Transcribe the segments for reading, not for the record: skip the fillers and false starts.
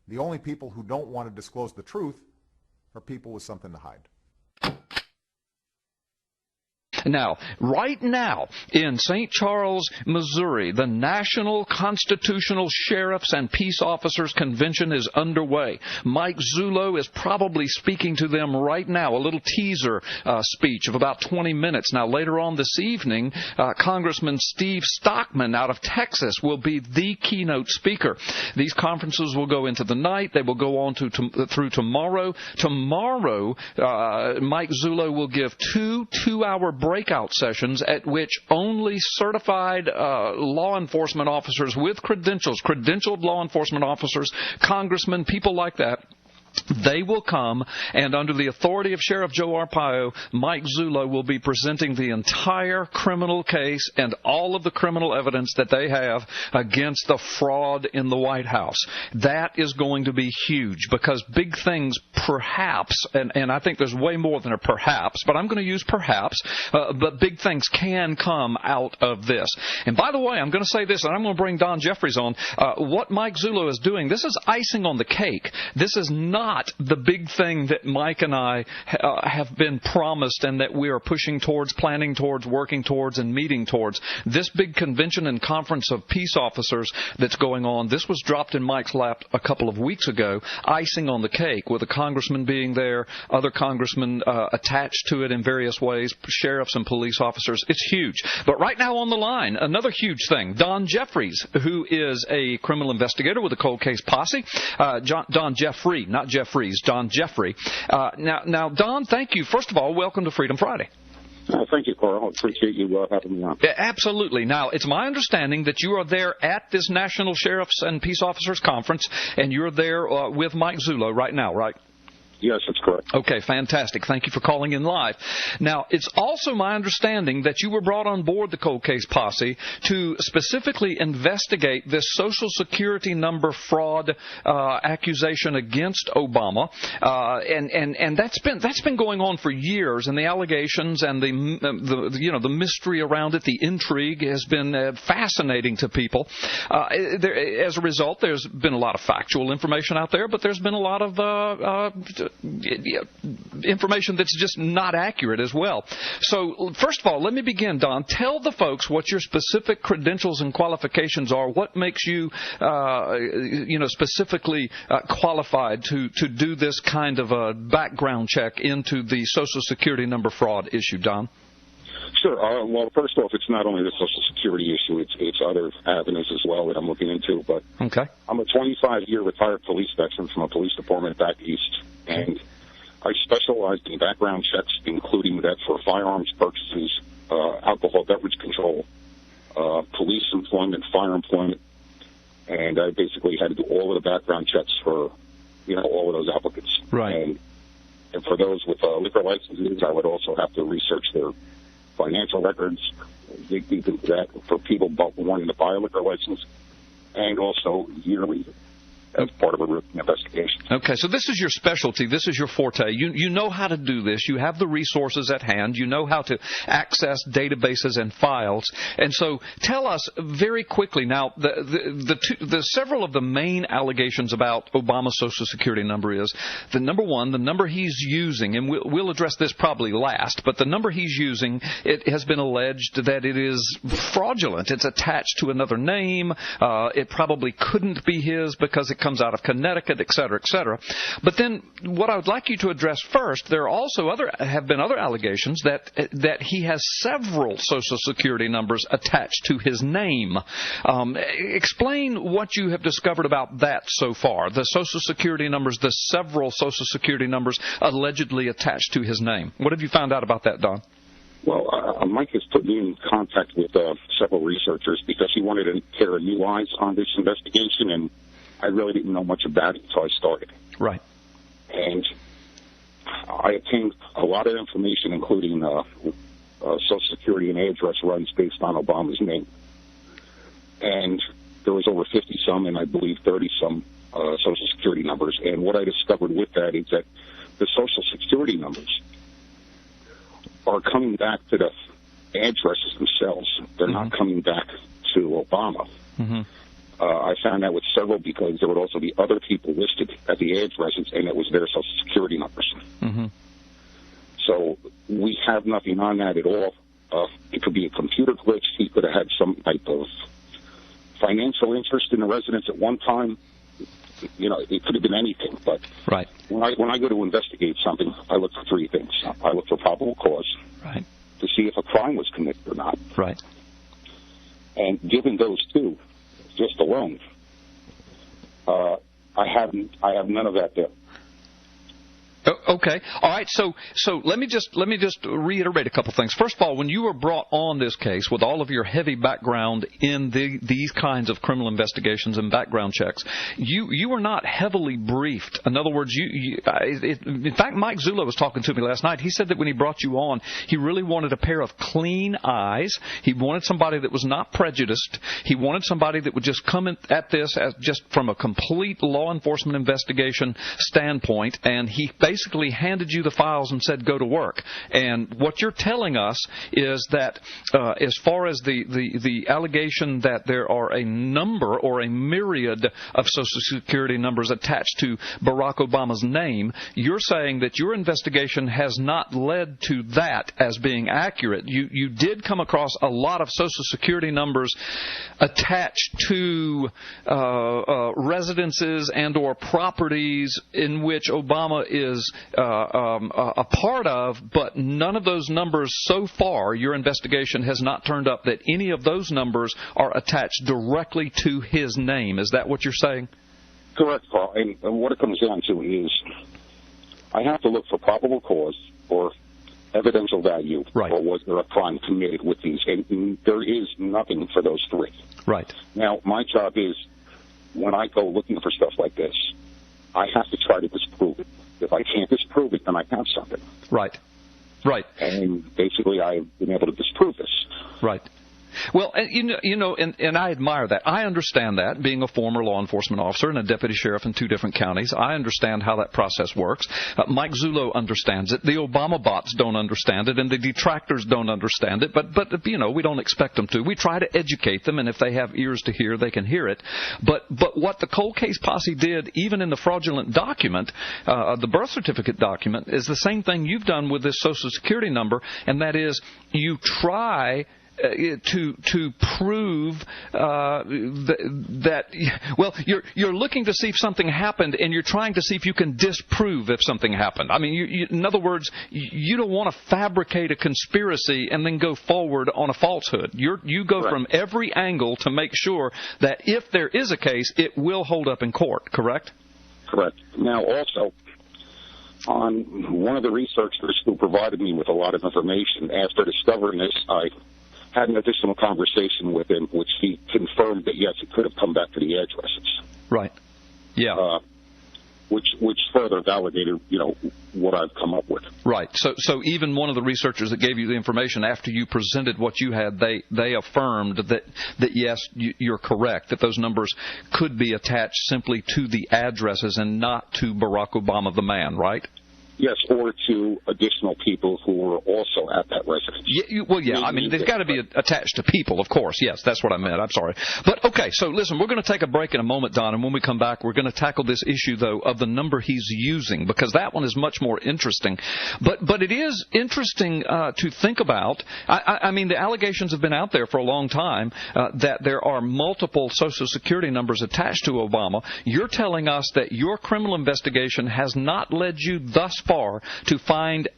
The only people who don't want to disclose the truth are people with something to hide. Now, right now, in St. Charles, Missouri, the National Constitutional Sheriffs and Peace Officers Convention is underway. Mike Zullo is probably speaking to them right now, a little teaser speech of about 20 minutes. Now, later on this evening, Congressman Steve Stockman out of Texas will be the keynote speaker. These conferences will go into the night. They will go on through tomorrow. Tomorrow, Mike Zullo will give two-hour breakout sessions at which only certified law enforcement officers with credentialed law enforcement officers, congressmen, people like that, they will come, and under the authority of Sheriff Joe Arpaio, Mike Zullo will be presenting the entire criminal case and all of the criminal evidence that they have against the fraud in the White House. That is going to be huge because big things perhaps, and I think there's way more than a perhaps, but I'm going to use perhaps, but big things can come out of this. And by the way, I'm going to say this, and I'm going to bring Don Jeffries on. What Mike Zullo is doing, this is icing on the cake. This is not the big thing that Mike and I have been promised and that we are pushing towards, planning towards, working towards, and meeting towards. This big convention and conference of peace officers that's going on, this was dropped in Mike's lap a couple of weeks ago, icing on the cake, with a congressman being there, other congressmen attached to it in various ways, sheriffs and police officers. It's huge. But right now on the line, another huge thing, Don Jeffries, who is a criminal investigator with the Cold Case Posse. Don Jeffrey, not Jeffries, Don Jeffrey. Now, Don, thank you. First of all, welcome to Freedom Friday. Thank you, Carl. I appreciate you having me on. Absolutely. Now, it's my understanding that you are there at this National Sheriffs and Peace Officers Conference, and you're there with Mike Zullo right now, right? Yes, that's correct. Okay, fantastic. Thank you for calling in live. Now, it's also my understanding that you were brought on board the Cold Case Posse to specifically investigate this Social Security number fraud accusation against Obama, and that's been going on for years. And the allegations and the mystery around it, the intrigue, has been fascinating to people. As a result, there's been a lot of factual information out there, but there's been a lot of information that's just not accurate as well. So, first of all, let me begin, Don. Tell the folks what your specific credentials and qualifications are. What makes you, specifically qualified to do this kind of a background check into the Social Security number fraud issue, Don? Sure. Well, first off, it's not only the Social Security issue; it's other avenues as well that I'm looking into. But okay, I'm a 25-year retired police veteran from a police department back east, and I specialized in background checks, including that for firearms purchases, alcohol beverage control, police employment, fire employment, and I basically had to do all of the background checks for, all of those applicants. Right. And for those with liquor licenses, I would also have to research their financial records, dig deep into that for people wanting to buy a liquor license, and also yearly as part of a routine investigation. Okay, so this is your specialty. This is your forte. You know how to do this. You have the resources at hand. You know how to access databases and files. And so tell us very quickly now, the several of the main allegations about Obama's Social Security number is, the number one, the number he's using, and we'll address this probably last, but the number he's using, it has been alleged that it is fraudulent. It's attached to another name. It probably couldn't be his because it comes out of Connecticut, et cetera, et cetera. But then what I would like you to address first, there are also have been other allegations that he has several Social Security numbers attached to his name. Explain what you have discovered about that so far, the Social Security numbers, the several Social Security numbers allegedly attached to his name. What have you found out about that, Don? Well, Mike has put me in contact with several researchers because he wanted to pair new eyes on this investigation, and I really didn't know much about it until I started. Right. And I obtained a lot of information, including Social Security and address runs based on Obama's name. And there was over 50-some, and I believe 30-some Social Security numbers. And what I discovered with that is that the Social Security numbers are coming back to the addresses themselves. They're not coming back to Obama. I found out with several because there would also be other people listed at the addresses, and it was their Social Security numbers. Mm-hmm. So we have nothing on that at all. It could be a computer glitch. He could have had some type of financial interest in the residence at one time. You know, it could have been anything. But right. when I go to investigate something, I look for three things. I look for probable cause, right, to see if a crime was committed or not. Right. And given those two, just alone, I have none of that there. Okay. All right. So let me just reiterate a couple things. First of all, when you were brought on this case with all of your heavy background in these kinds of criminal investigations and background checks, you were not heavily briefed. In other words, in fact, Mike Zullo was talking to me last night. He said that when he brought you on, he really wanted a pair of clean eyes. He wanted somebody that was not prejudiced. He wanted somebody that would just come at this as just from a complete law enforcement investigation standpoint, and he basically handed you the files and said, go to work. And what you're telling us is that as far as the allegation that there are a number or a myriad of Social Security numbers attached to Barack Obama's name, you're saying that your investigation has not led to that as being accurate. You did come across a lot of Social Security numbers attached to residences and or properties in which Obama is a part of, but none of those numbers so far, your investigation has not turned up that any of those numbers are attached directly to his name. Is that what you're saying? Correct, Paul. And what it comes down to is I have to look for probable cause or evidential value, right, or was there a crime committed with these? And there is nothing for those three. Right. Now, my job is when I go looking for stuff like this, I have to try to disprove it. If I can't disprove it, then I have something. Right. Right. And basically, I've been able to disprove this. Right. Well, and I admire that. I understand that, being a former law enforcement officer and a deputy sheriff in 2 different counties. I understand how that process works. Mike Zullo understands it. The Obama bots don't understand it, and the detractors don't understand it. But we don't expect them to. We try to educate them, and if they have ears to hear, they can hear it. But what the cold case posse did, even in the fraudulent document, the birth certificate document, is the same thing you've done with this Social Security number, and that is you try to prove that well, you're looking to see if something happened, and you're trying to see if you can disprove if something happened. I mean, in other words, you don't want to fabricate a conspiracy and then go forward on a falsehood. You go from every angle to make sure that if there is a case, it will hold up in court. Correct? Correct. Now, also, on one of the researchers who provided me with a lot of information, after discovering this, I had an additional conversation with him, which he confirmed that, yes, it could have come back to the addresses. Right. Yeah. Which further validated, what I've come up with. Right. So even one of the researchers that gave you the information after you presented what you had, they affirmed that yes, you're correct, that those numbers could be attached simply to the addresses and not to Barack Obama, the man, right? Yes, or to additional people who were also at that residence. Yeah, I mean, they've got to be attached to people, of course. Yes, that's what I meant. I'm sorry. But, okay, so listen, we're going to take a break in a moment, Don, and when we come back, we're going to tackle this issue, though, of the number he's using, because that one is much more interesting. But it is interesting to think about. I mean, the allegations have been out there for a long time that there are multiple Social Security numbers attached to Obama. You're telling us that your criminal investigation has not led you thus far to find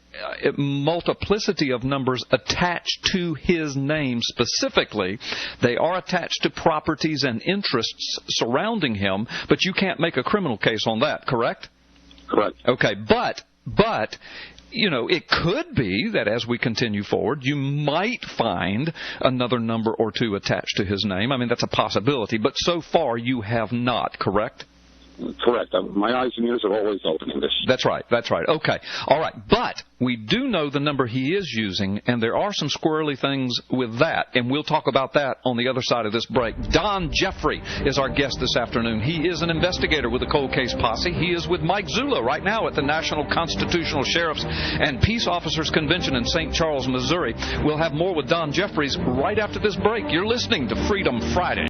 a multiplicity of numbers attached to his name specifically. They are attached to properties and interests surrounding him, but you can't make a criminal case on that, correct? Correct. Okay, but it could be that as we continue forward, you might find another number or two attached to his name. I mean, that's a possibility, but so far you have not, correct? Correct. My eyes and ears are always open in this. That's right. Okay. All right. But we do know the number he is using, and there are some squirrely things with that, and we'll talk about that on the other side of this break. Don Jeffrey is our guest this afternoon. He is an investigator with the Cold Case Posse. He is with Mike Zullo right now at the National Constitutional Sheriffs and Peace Officers Convention in St. Charles, Missouri. We'll have more with Don Jeffries right after this break. You're listening to Freedom Friday.